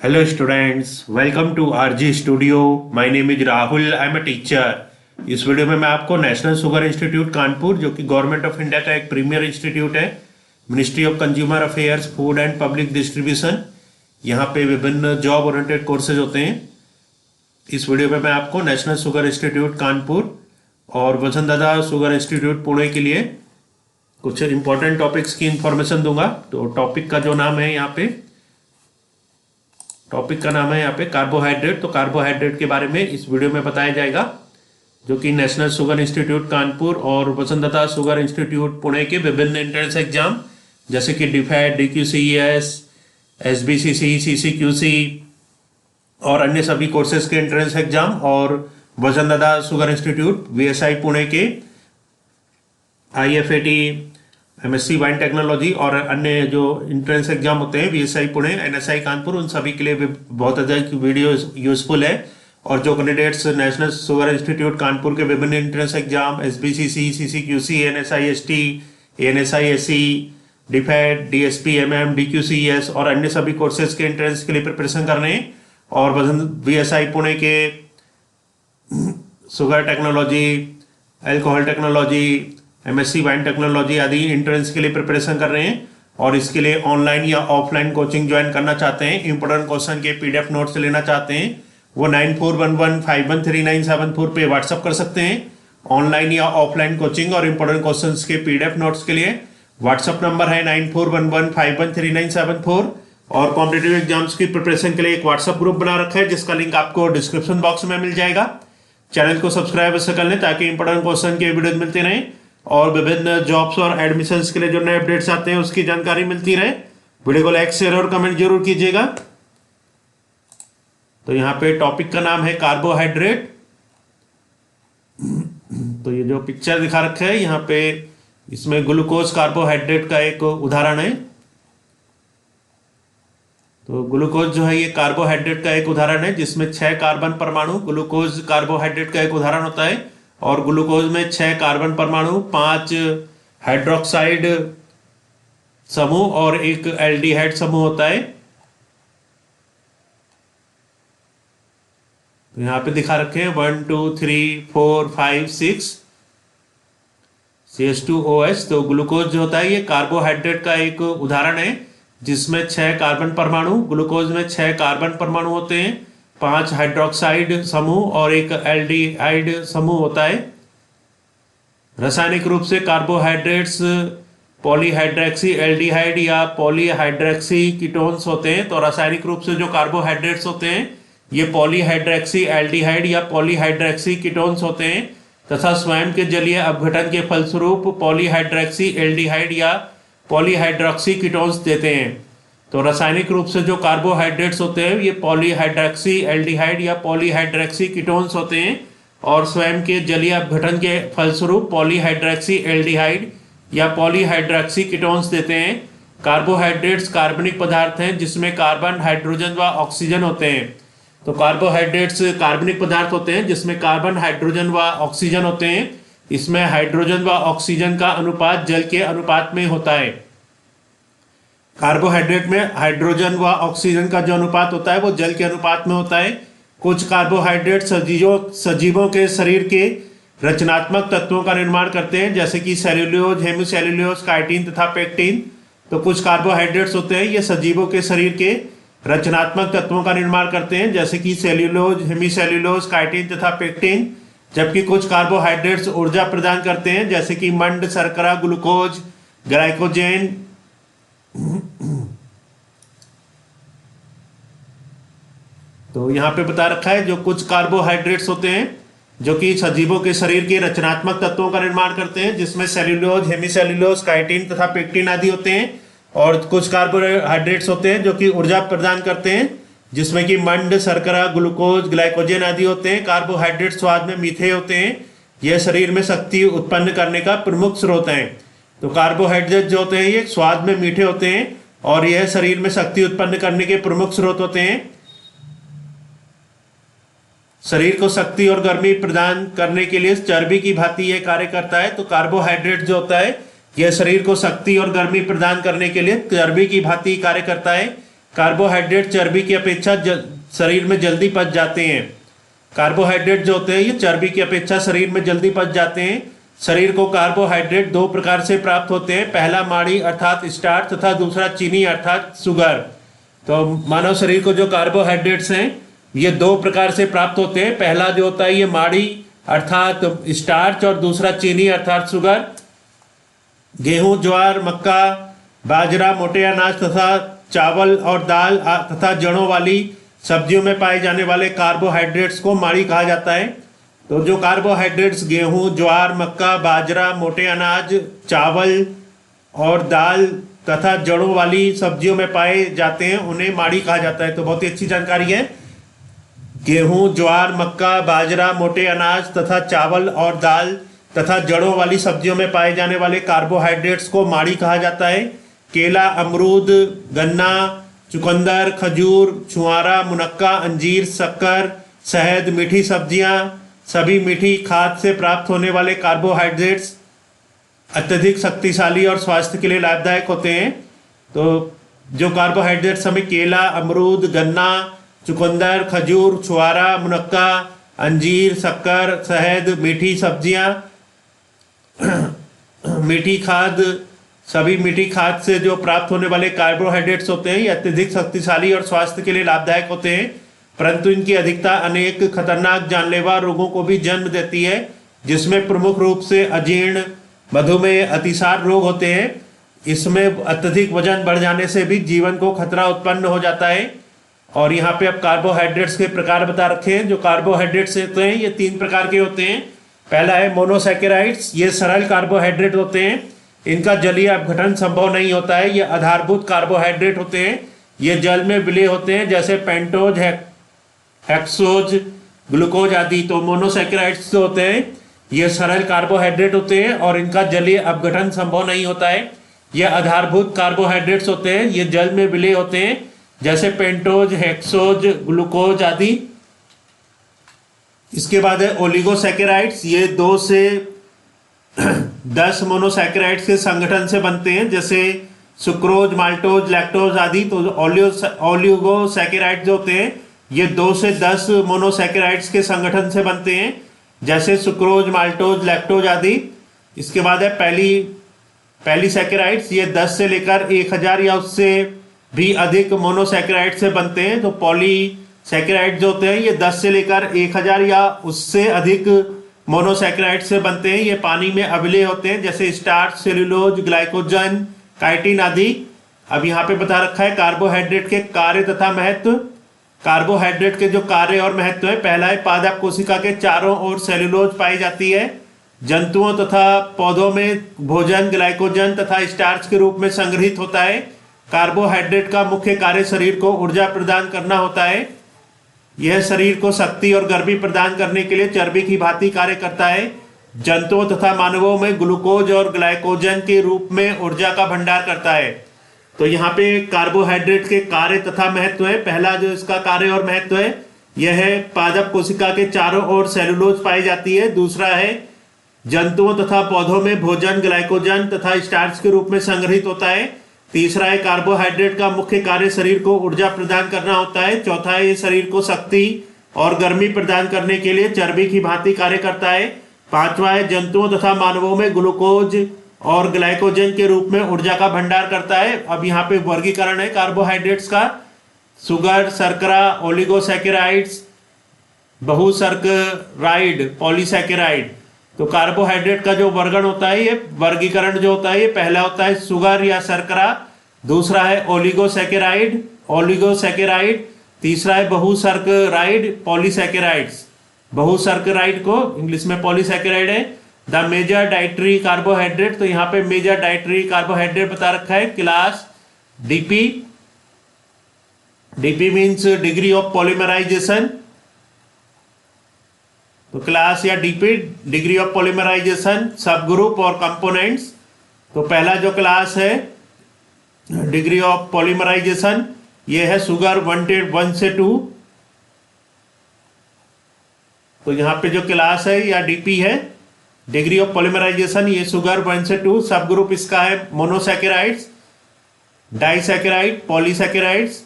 Hello students, welcome to RG Studio. My name is Rahul. I am a teacher. इस video में मैं आपको national sugar institute Kanpur, जो कि गवर्नमेंट ऑफ इंडिया का एक प्रीमियर इंस्टीट्यूट है, ministry of consumer affairs, food and public distribution, यहाँ पे विभिन्न जॉब ओरिएंटेड कोर्सेज होते हैं। इस वीडियो में मैं आपको नेशनल शुगर इंस्टीट्यूट कानपुर और वसंतदादा शुगर इंस्टीट्यूट पुणे के लिए कुछ इंपॉर्टेंट टॉपिक्स की इंफॉर्मेशन दूंगा। तो टॉपिक का जो नाम है यहाँ पे, टॉपिक का नाम है यहाँ पे कार्बोहाइड्रेट। तो कार्बोहाइड्रेट के बारे में इस वीडियो में बताया जाएगा, जो कि नेशनल शुगर इंस्टीट्यूट कानपुर और वसंतदाता शुगर इंस्टीट्यूट पुणे के विभिन्न एंट्रेंस एग्जाम जैसे कि डीफेट, डीक्यूसीएस, एसबीसीसी, सीसीक्यूसी और अन्य सभी कोर्सेज के एंट्रेंस एग्जाम, और वसंतदाता शुगर इंस्टीट्यूट वीएसआई पुणे के आईएफएटी, एमएससी वाइन टेक्नोलॉजी और अन्य जो इंट्रेंस एग्जाम होते हैं वीएसआई पुणे, एनएसआई कानपुर, उन सभी के लिए भी बहुत अधिक वीडियो यूजफुल है। और जो candidates national sugar institute Kanpur के विभिन्न इंट्रेंस एग्जाम एसबीसीसी, सीसीक्यूसी, एनएसआईएसटी, एनएसआईएससी, डीफेट, डीएसपी, डीक्यूसीएस और अन्य सभी कोर्सेज के एंट्रेंस के लिए प्रिपरेशन कर रहे हैं, और वीएसआई पुणे के sugar technology, alcohol technology, MSc wine technology आदि इंट्रेंस के लिए प्रिपरेशन कर रहे हैं, और इसके लिए ऑनलाइन या ऑफलाइन कोचिंग ज्वाइन करना चाहते हैं, इंपोर्टेंट क्वेश्चन के पीडीएफ नोट्स लेना चाहते हैं, वो 9411513974 पे व्हाट्सअप कर सकते हैं। ऑनलाइन या ऑफलाइन कोचिंग और इंपोर्टेंट क्वेश्चंस के पीडीएफ नोट्स के लिए व्हाट्सअप नंबर है 9411513974। और कॉम्पिटिटिव एग्जाम्स की प्रिपरेशन के लिए एक व्हाट्सअप ग्रुप बना रखा है, जिसका लिंक आपको डिस्क्रिप्शन बॉक्स में मिल जाएगा। चैनल को सब्सक्राइब अवश्य कर लें ताकि इंपोर्टेंट क्वेश्चन के वीडियोज मिलते रहें, और विभिन्न जॉब्स और एडमिशंस के लिए जो नए अपडेट्स आते हैं उसकी जानकारी मिलती रहे। वीडियो को लाइक, शेयर और कमेंट जरूर कीजिएगा। तो यहाँ पे टॉपिक का नाम है कार्बोहाइड्रेट। तो ये जो पिक्चर दिखा रखा है यहाँ पे, इसमें ग्लूकोज कार्बोहाइड्रेट का एक उदाहरण है। तो ग्लूकोज जो है ये कार्बोहाइड्रेट का एक उदाहरण है, जिसमें 6 कार्बन परमाणु, ग्लूकोज कार्बोहाइड्रेट का एक उदाहरण होता है। और ग्लूकोज में 6 कार्बन परमाणु, 5 हाइड्रोक्साइड समूह और एक एल्डिहाइड समूह होता है। तो यहां पे दिखा रखे हैं 1 2 3 4 5 6 CH2OH। तो ग्लूकोज जो होता है ये कार्बोहाइड्रेट का एक उदाहरण है, जिसमें 6 कार्बन परमाणु, ग्लूकोज में 6 कार्बन परमाणु होते हैं, 5 हाइड्रोक्साइड समूह और एक एल्डिहाइड समूह होता है। रासायनिक रूप से कार्बोहाइड्रेट्स पॉलीहाइड्रोक्सी एल्डिहाइड या पॉलीहाइड्रोक्सी कीटोन्स होते हैं। तो रासायनिक रूप से जो कार्बोहाइड्रेट्स होते हैं ये पॉलीहाइड्रोक्सी एल्डिहाइड या पॉलीहाइड्रोक्सी कीटोन्स होते हैं, तथा स्वयं के जलीय अपघटन के फलस्वरूप पॉलीहाइड्रोक्सी एल्डिहाइड या पॉलीहाइड्रोक्सी कीटोन्स देते हैं। तो रासायनिक रूप से जो कार्बोहाइड्रेट्स होते हैं ये पॉलीहाइड्रोक्सी एल्डिहाइड या पॉलीहाइड्रोक्सी कीटोन्स होते हैं, और स्वयं के जलीय अपघटन के फलस्वरूप पॉलीहाइड्रोक्सी एल्डिहाइड या पॉलीहाइड्रोक्सी कीटोन्स देते हैं। कार्बोहाइड्रेट्स कार्बनिक पदार्थ हैं जिसमें कार्बन, हाइड्रोजन व ऑक्सीजन होते हैं। तो कार्बोहाइड्रेट्स कार्बनिक पदार्थ होते हैं जिसमें कार्बन, हाइड्रोजन व ऑक्सीजन होते हैं। इसमें हाइड्रोजन व ऑक्सीजन का अनुपात जल के अनुपात में होता है। कार्बोहाइड्रेट में हाइड्रोजन व ऑक्सीजन का जो अनुपात होता है वो जल के अनुपात में होता है। कुछ कार्बोहाइड्रेट सजीवों के शरीर के रचनात्मक तत्वों का निर्माण करते हैं, जैसे कि सेल्यूलोज, हेमीसेल्यूलोज, काइटिन तथा पेक्टिन। तो कुछ कार्बोहाइड्रेट्स होते हैं ये सजीवों के शरीर के रचनात्मक तत्वों का निर्माण करते हैं, जैसे कि सेल्यूलोज, हेमीसेल्यूलोज, काइटिन तथा पेक्टिन। जबकि कुछ कार्बोहाइड्रेट्स ऊर्जा प्रदान करते हैं, जैसे कि मंड, शर्करा, ग्लूकोज, ग्लाइकोजेन। तो यहाँ पे बता रखा है जो कुछ कार्बोहाइड्रेट्स होते हैं जो कि सजीवों के शरीर के रचनात्मक तत्वों का निर्माण करते हैं, जिसमें सेल्यूलोज, हेमीसेल्यूलोज, काइटिन तथा पेक्टिन आदि होते हैं। और कुछ कार्बोहाइड्रेट्स होते हैं जो कि ऊर्जा प्रदान करते हैं, जिसमें कि मंड, शर्करा, ग्लूकोज, ग्लाइकोजेन आदि होते हैं। कार्बोहाइड्रेट स्वाद में मीठे होते हैं, यह शरीर में शक्ति उत्पन्न करने का प्रमुख स्रोत है। तो कार्बोहाइड्रेट जो होते हैं ये स्वाद में मीठे होते हैं और यह शरीर में शक्ति उत्पन्न करने के प्रमुख स्रोत होते हैं। शरीर को शक्ति और गर्मी प्रदान करने के लिए चर्बी की भांति यह कार्य करता है। तो कार्बोहाइड्रेट जो होता है यह शरीर को शक्ति और गर्मी प्रदान करने के लिए चर्बी की भांति कार्य करता है। कार्बोहाइड्रेट चर्बी की अपेक्षा शरीर में जल्दी पच जाते हैं। कार्बोहाइड्रेट जो होते हैं ये चर्बी की अपेक्षा शरीर में जल्दी पच जाते हैं। शरीर को कार्बोहाइड्रेट दो प्रकार से प्राप्त होते हैं, पहला माड़ी अर्थात स्टार्च तथा दूसरा चीनी अर्थात शुगर। तो मानव शरीर को जो कार्बोहाइड्रेट्स हैं ये दो प्रकार से प्राप्त होते हैं, पहला जो होता है ये माड़ी अर्थात स्टार्च और दूसरा चीनी अर्थात शुगर। गेहूं, ज्वार, मक्का, बाजरा, मोटे अनाज तथा चावल और दाल तथा जड़ों वाली सब्जियों में पाए जाने वाले कार्बोहाइड्रेट्स को माड़ी कहा जाता है। तो जो कार्बोहाइड्रेट्स गेहूं, ज्वार, मक्का, बाजरा, मोटे अनाज, चावल और दाल तथा जड़ों वाली सब्जियों में पाए जाते हैं उन्हें माड़ी कहा जाता है। तो बहुत ही अच्छी जानकारी है। गेहूं, ज्वार, मक्का, बाजरा, मोटे अनाज तथा चावल और दाल तथा जड़ों वाली सब्जियों में पाए जाने वाले कार्बोहाइड्रेट्स को माड़ी कहा जाता है। केला, अमरूद, गन्ना, चुकंदर, खजूर, छुआरा, मुनक्का, अंजीर, शक्कर, शहद, मीठी सब्जियां, सभी मीठी खाद से प्राप्त होने वाले कार्बोहाइड्रेट्स अत्यधिक शक्तिशाली और स्वास्थ्य के लिए लाभदायक होते हैं। तो जो कार्बोहाइड्रेट्स हमें केला, अमरूद, गन्ना, चुकंदर, खजूर, छुआरा, मुनक्का, अंजीर, शक्कर, शहद, मीठी सब्जियां, मीठी खाद, सभी मीठी खाद से जो प्राप्त होने वाले कार्बोहाइड्रेट्स होते हैं ये अत्यधिक शक्तिशाली और स्वास्थ्य के लिए लाभदायक होते हैं, परंतु इनकी अधिकता अनेक खतरनाक जानलेवा रोगों को भी जन्म देती है, जिसमें प्रमुख रूप से अजीर्ण, मधुमेह, अतिसार रोग होते हैं। इसमें अत्यधिक वजन बढ़ जाने से भी जीवन को खतरा उत्पन्न हो जाता है। और यहाँ पे अब कार्बोहाइड्रेट्स के प्रकार बता रखे हैं। जो कार्बोहाइड्रेट्स होते हैं ये तीन प्रकार के होते हैं। पहला है मोनोसैकेराइड्स, ये सरल कार्बोहाइड्रेट होते हैं, इनका जलीय अपघटन संभव नहीं होता है। ये आधारभूत कार्बोहाइड्रेट होते हैं, ये जल में विलय होते हैं, जैसे पेंटोज, हेक्सोज, ग्लूकोज आदि। तो मोनोसैकेराइड्स जो होते हैं ये सरल कार्बोहाइड्रेट होते हैं और इनका जलीय अपघटन संभव नहीं होता है। ये आधारभूत कार्बोहाइड्रेट्स होते हैं, ये जल में विलय होते हैं, जैसे पेंटोज, हेक्सोज, ग्लूकोज आदि। इसके बाद है ओलिगोसैकेराइड्स, ये 2 से 10 मोनोसैकेराइड्स के संगठन से बनते हैं, जैसे सुक्रोज, माल्टोज, लैक्टोज आदि। तो ओलिगोसैकेराइड्स जो होते हैं ये 2 से 10 मोनोसैकेराइड्स के संगठन से बनते हैं, जैसे सुक्रोज, माल्टोज, लैक्टोज आदि। इसके बाद है पॉलीसैकेराइड्स, ये 10 से लेकर 1000 या उससे भी अधिक मोनोसैकेराइड से बनते हैं। तो पॉलीसैकेराइड जो होते हैं ये 10 से लेकर 1000 या उससे अधिक मोनोसैकेराइड से बनते हैं। ये पानी में अविलय होते हैं, जैसे स्टार्च, सेल्यूलोज, ग्लाइकोजन, काइटिन आदि। अब यहाँ पे बता रखा है कार्बोहाइड्रेट के कार्य तथा महत्व। कार्बोहाइड्रेट के जो कार्य और महत्व है, पहला है पादप कोशिका के चारों ओर सेल्यूलोज पाई जाती है। जंतुओं तथा पौधों में भोजन ग्लाइकोजन तथा स्टार्च के रूप में संग्रहित होता है। कार्बोहाइड्रेट का मुख्य कार्य शरीर को ऊर्जा प्रदान करना होता है। यह शरीर को शक्ति और गर्मी प्रदान करने के लिए चर्बी की भांति कार्य करता है। जंतुओं तथा मानवों में ग्लूकोज और ग्लाइकोजन के रूप में ऊर्जा का भंडार करता है। तो यहाँ पे कार्बोहाइड्रेट के कार्य तथा महत्व है। पहला जो इसका कार्य और महत्व है यह है पादप कोशिका के चारों ओर सेल्यूलोज पाई जाती है। दूसरा है जंतुओं तथा पौधों में भोजन ग्लाइकोजन तथा स्टार्च के रूप में संग्रहित होता है। तीसरा है कार्बोहाइड्रेट का मुख्य कार्य शरीर को ऊर्जा प्रदान करना होता है। चौथा है ये शरीर को शक्ति और गर्मी प्रदान करने के लिए चर्बी की भांति कार्य करता है। पांचवा है जंतुओं तथा मानवों में ग्लूकोज और ग्लाइकोजन के रूप में ऊर्जा का भंडार करता है। अब यहाँ पे वर्गीकरण है कार्बोहाइड्रेट्स का। शुगर, शर्करा, ओलिगोसैकेराइड्स, बहुशर्कराइड, पॉलीसैकेराइड। तो कार्बोहाइड्रेट का जो वर्गण होता है ये वर्गीकरण जो होता है ये पहला होता है शुगर या शर्करा, दूसरा है ओलिगोसैकेराइड, तीसरा है बहुशर्कराइड, पॉलीसैकेराइड्स। बहुशर्कराइड को इंग्लिश में पॉलीसैकेराइड है। द मेजर डाइटरी कार्बोहाइड्रेट, तो यहाँ पे मेजर डाइटरी कार्बोहाइड्रेट बता रखा है class DP. DP means degree of polymerization. तो क्लास या डीपी डिग्री ऑफ पॉलीमराइजेशन, सब ग्रुप और कंपोनेंट्स। तो पहला जो क्लास है डिग्री ऑफ पॉलीमराइजेशन ये है शुगर 1 से 2। तो यहाँ पे जो क्लास है या डीपी है डिग्री ऑफ पॉलीमराइजेशन ये शुगर 1 से 2। सब ग्रुप इसका है मोनोसैकेराइड्स, डाइसैकेराइड, पॉलीसैकेराइड्स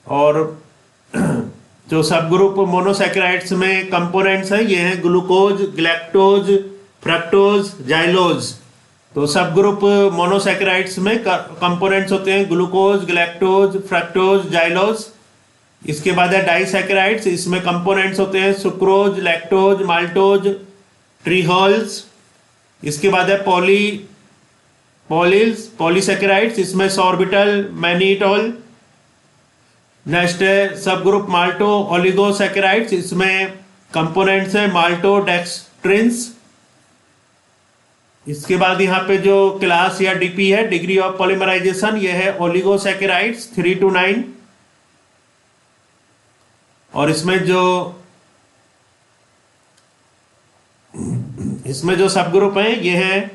और जो सब ग्रुप मोनोसैकेराइड्स में कंपोनेंट्स हैं ये हैं ग्लूकोज, गैलेक्टोज, फ्रक्टोज, जाइलोज। तो सब ग्रुप मोनोसैकेराइड्स में कंपोनेंट्स होते हैं ग्लूकोज, गैलेक्टोज, फ्रक्टोज, जाइलोज। इसके बाद है डाइसैकेराइड्स, इसमें कंपोनेंट्स होते हैं सुक्रोज, लैक्टोज, माल्टोज, ट्रीहॉल्स। इसके बाद है पॉलीसैकेराइड्स, इसमें सॉर्बिटल, मैनिटोल। नेक्स्ट है सब ग्रुप माल्टो ओलिगोसैकेराइड्स, इसमें कंपोनेंट्स हैं माल्टोडेक्सट्रिन्स। इसके बाद यहाँ पे जो क्लास या डीपी है, डिग्री ऑफ पॉलीमराइजेशन, ये है ओलिगोसैकेराइड्स 3 to 9। और इसमें जो सब ग्रुप है ये है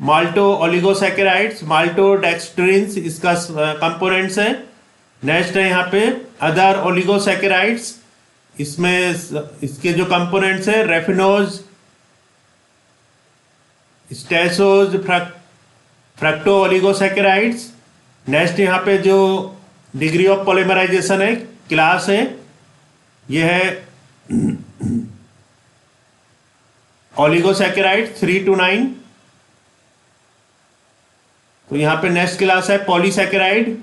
माल्टो ओलिगोसैकेराइड्स, माल्टोडेक्सट्रिन्स इसका कंपोनेंट्स है। नेक्स्ट है यहाँ पे अदर ओलिगोसैकेराइड्स, इसमें इसके जो कंपोनेंट्स है रेफिनोज, स्टेसोज, फ्रक्टो ओलिगोसैकेराइड्स। नेक्स्ट यहाँ पे जो डिग्री ऑफ पॉलीमराइजेशन है, क्लास है, ये है ओलिगोसैकेराइड 3 to 9। तो यहाँ पे नेक्स्ट क्लास है पॉलीसैकेराइड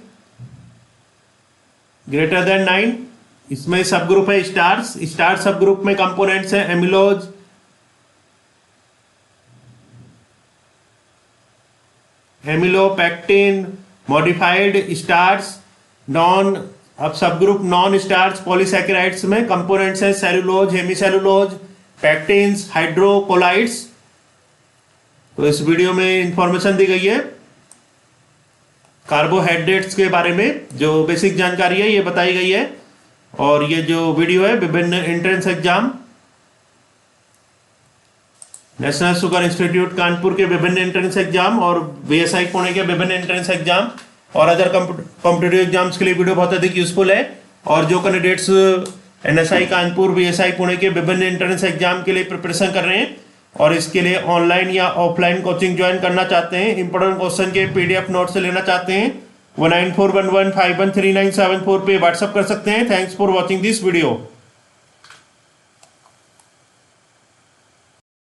ग्रेटर देन 9। इसमें सब ग्रुप है स्टार्च सब ग्रुप में कंपोनेंट्स हैं एमिलोज, एमिलोपेक्टिन, मॉडिफाइड स्टार्च, अब सब ग्रुप नॉन स्टार्च पॉलीसैकेराइड्स में कंपोनेंट्स हैं सेलुलोज, हेमीसेलुलोज, पैक्टिन्स, हाइड्रोकोलाइड्स। तो इस वीडियो में इंफॉर्मेशन दी गई है कार्बोहाइड्रेट्स के बारे में, जो बेसिक जानकारी है ये बताई गई है। और ये जो वीडियो है विभिन्न entrance exam, national sugar institute Kanpur के विभिन्न एंट्रेंस एग्जाम और बीएसआई पुणे के विभिन्न एंट्रेंस एग्जाम और अदर कॉम्पिटेटिव एग्जाम्स के लिए वीडियो बहुत अधिक यूजफुल है। और जो candidates NSI Kanpur, BSI Pune के विभिन्न एंट्रेंस एग्जाम के लिए प्रिपरेशन कर रहे हैं और इसके लिए ऑनलाइन या ऑफलाइन कोचिंग ज्वाइन करना चाहते हैं, इंपॉर्टेंट क्वेश्चन के पीडीएफ नोट से लेना चाहते हैं, 1941151397 पे व्हाट्सएप कर सकते हैं। Thanks for watching this video.